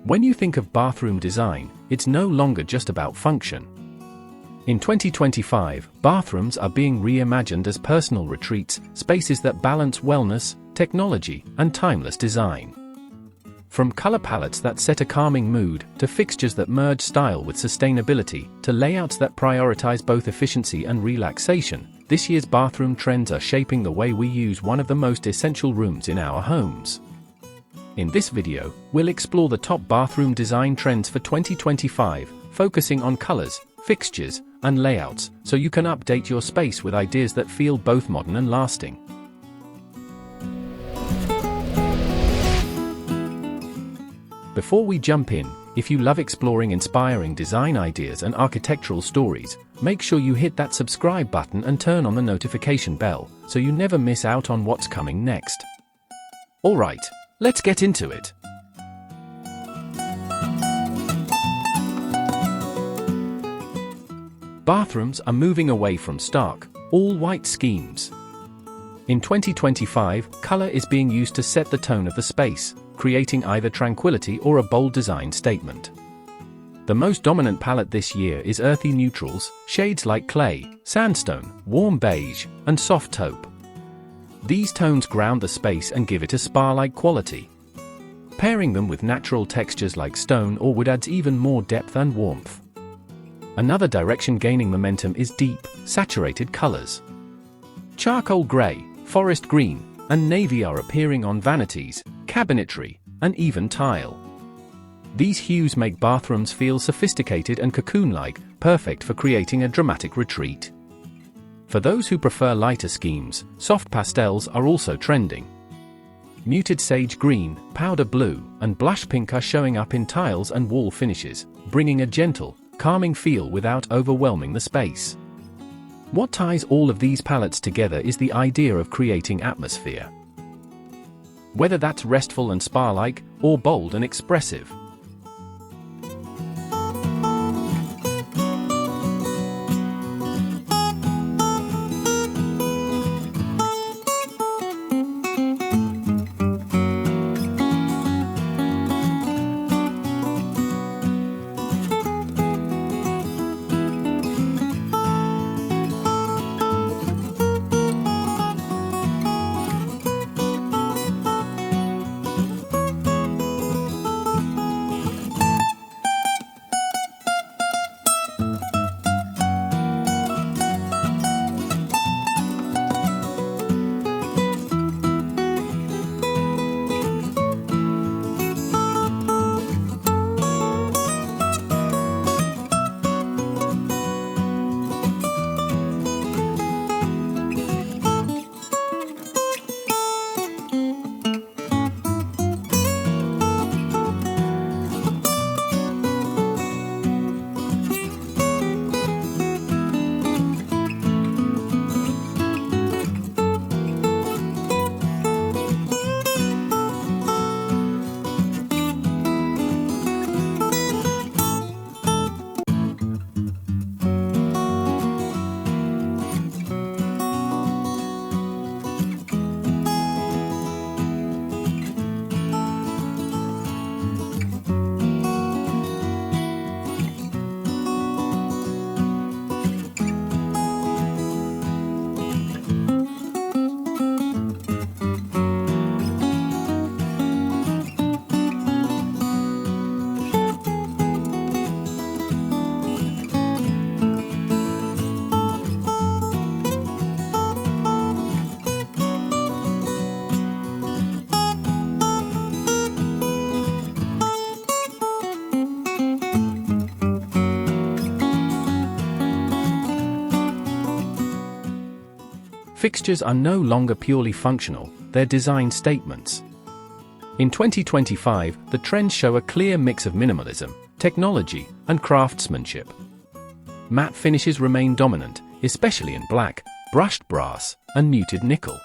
When you think of bathroom design, it's no longer just about function. In 2025, bathrooms are being reimagined as personal retreats, spaces that balance wellness, technology, and timeless design. From color palettes that set a calming mood, to fixtures that merge style with sustainability, to layouts that prioritize both efficiency and relaxation, this year's bathroom trends are shaping the way we use one of the most essential rooms in our homes. In this video, we'll explore the top bathroom design trends for 2025, focusing on colors, fixtures, and layouts, so you can update your space with ideas that feel both modern and lasting. Before we jump in, if you love exploring inspiring design ideas and architectural stories, make sure you hit that subscribe button and turn on the notification bell, so you never miss out on what's coming next. Alright, let's get into it. Bathrooms are moving away from stark, all-white schemes. In 2025, color is being used to set the tone of the space, creating either tranquility or a bold design statement. The most dominant palette this year is earthy neutrals, shades like clay, sandstone, warm beige, and soft taupe. These tones ground the space and give it a spa-like quality. Pairing them with natural textures like stone or wood adds even more depth and warmth. Another direction gaining momentum is deep, saturated colors. Charcoal gray, forest green, and navy are appearing on vanities, cabinetry, and even tile. These hues make bathrooms feel sophisticated and cocoon-like, perfect for creating a dramatic retreat. For those who prefer lighter schemes, soft pastels are also trending. Muted sage green, powder blue, and blush pink are showing up in tiles and wall finishes, bringing a gentle, calming feel without overwhelming the space. What ties all of these palettes together is the idea of creating atmosphere. Whether that's restful and spa-like, or bold and expressive. Fixtures are no longer purely functional, they're design statements. In 2025, the trends show a clear mix of minimalism, technology, and craftsmanship. Matte finishes remain dominant, especially in black, brushed brass, and muted nickel.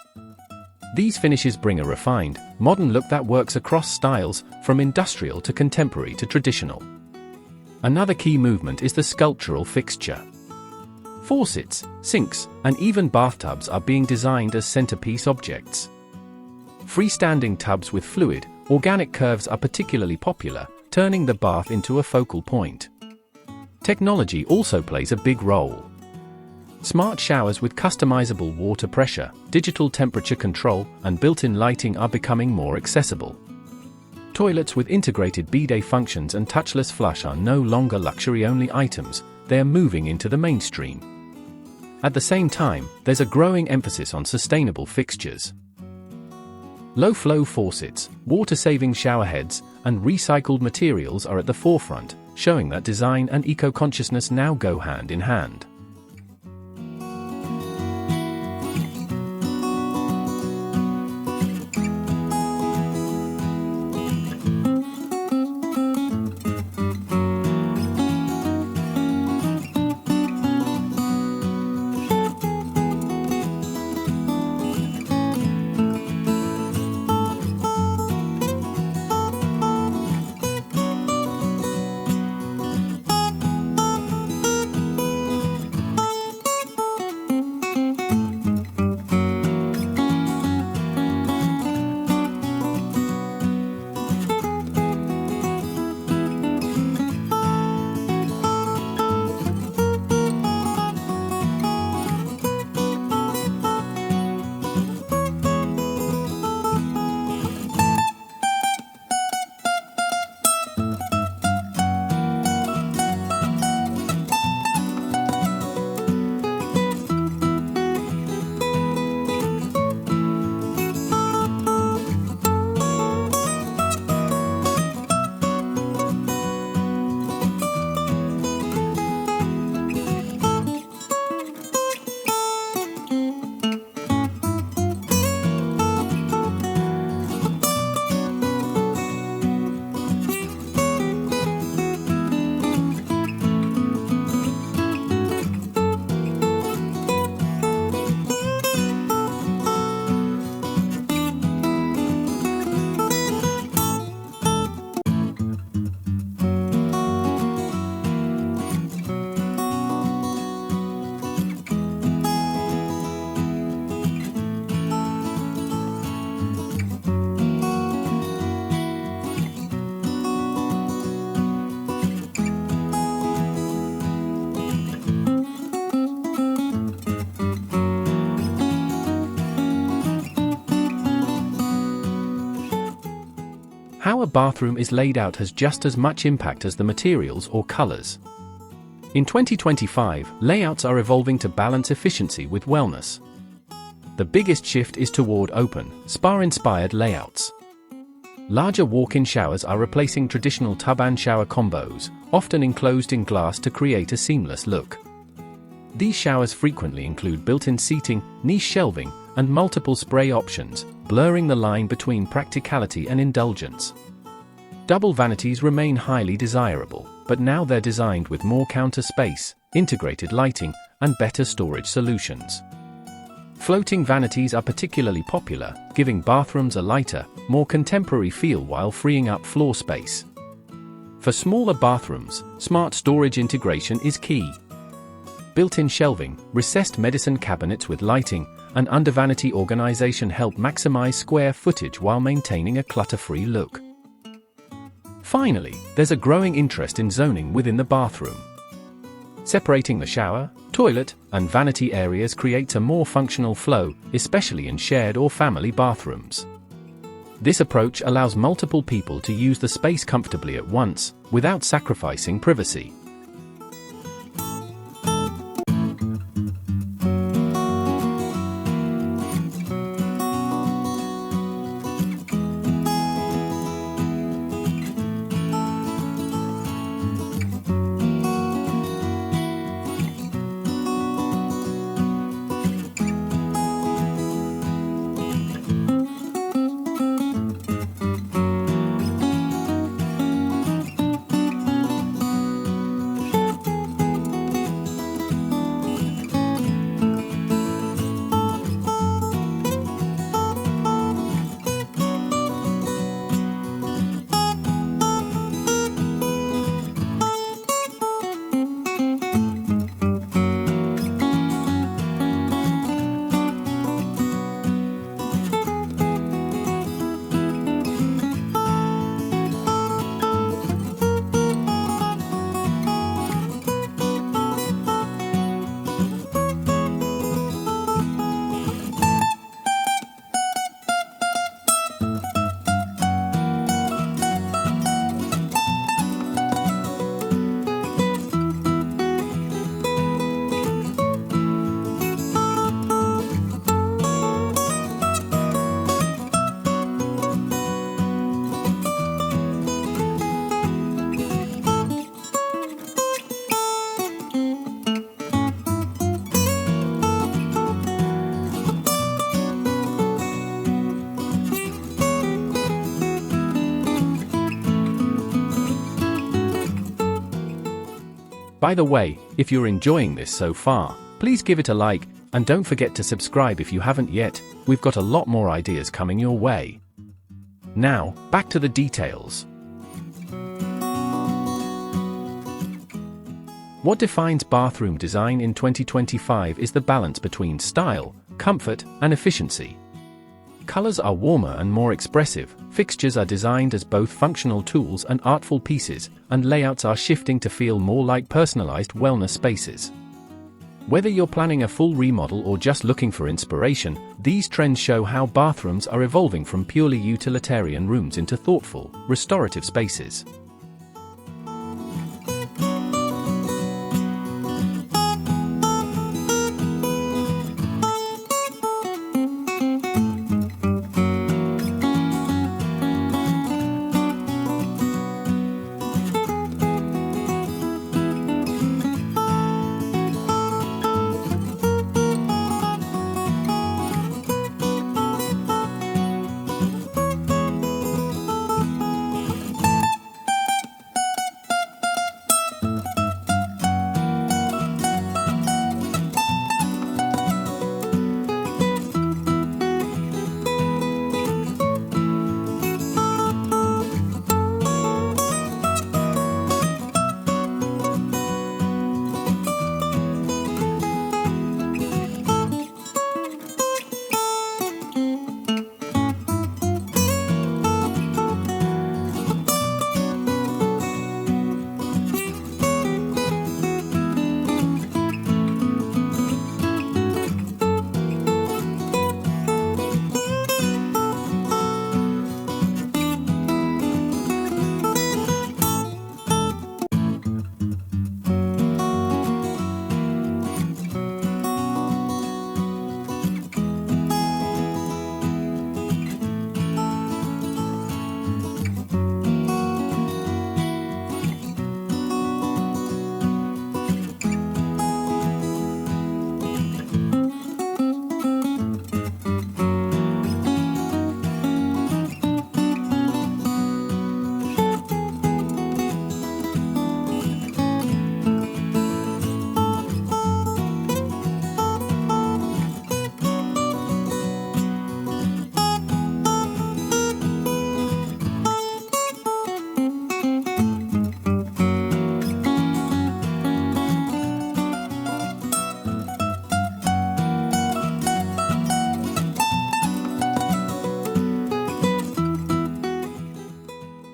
These finishes bring a refined, modern look that works across styles, from industrial to contemporary to traditional. Another key movement is the sculptural fixture. Faucets, sinks, and even bathtubs are being designed as centerpiece objects. Freestanding tubs with fluid, organic curves are particularly popular, turning the bath into a focal point. Technology also plays a big role. Smart showers with customizable water pressure, digital temperature control, and built-in lighting are becoming more accessible. Toilets with integrated bidet functions and touchless flush are no longer luxury-only items, they are moving into the mainstream. At the same time, there's a growing emphasis on sustainable fixtures. Low-flow faucets, water-saving showerheads, and recycled materials are at the forefront, showing that design and eco-consciousness now go hand in hand. How a bathroom is laid out has just as much impact as the materials or colors. In 2025, layouts are evolving to balance efficiency with wellness. The biggest shift is toward open, spa-inspired layouts. Larger walk-in showers are replacing traditional tub and shower combos, often enclosed in glass to create a seamless look. These showers frequently include built-in seating, niche shelving, and multiple spray options, blurring the line between practicality and indulgence. Double vanities remain highly desirable, but now they're designed with more counter space, integrated lighting, and better storage solutions. Floating vanities are particularly popular, giving bathrooms a lighter, more contemporary feel while freeing up floor space. For smaller bathrooms, smart storage integration is key. Built-in shelving, recessed medicine cabinets with lighting, and under-vanity organization help maximize square footage while maintaining a clutter-free look. Finally, there's a growing interest in zoning within the bathroom. Separating the shower, toilet, and vanity areas creates a more functional flow, especially in shared or family bathrooms. This approach allows multiple people to use the space comfortably at once, without sacrificing privacy. By the way, if you're enjoying this so far, please give it a like, and don't forget to subscribe if you haven't yet. We've got a lot more ideas coming your way. Now, back to the details. What defines bathroom design in 2025 is the balance between style, comfort, and efficiency. Colors are warmer and more expressive, fixtures are designed as both functional tools and artful pieces, and layouts are shifting to feel more like personalized wellness spaces. Whether you're planning a full remodel or just looking for inspiration, these trends show how bathrooms are evolving from purely utilitarian rooms into thoughtful, restorative spaces.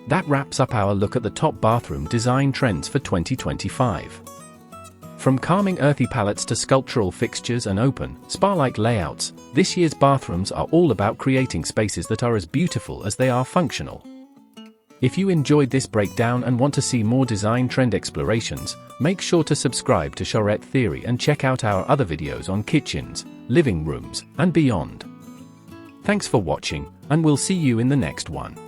That wraps up our look at the top bathroom design trends for 2025. From calming earthy palettes to sculptural fixtures and open, spa-like layouts, this year's bathrooms are all about creating spaces that are as beautiful as they are functional. If you enjoyed this breakdown and want to see more design trend explorations, make sure to subscribe to Charette Theory and check out our other videos on kitchens, living rooms, and beyond. Thanks for watching, and we'll see you in the next one.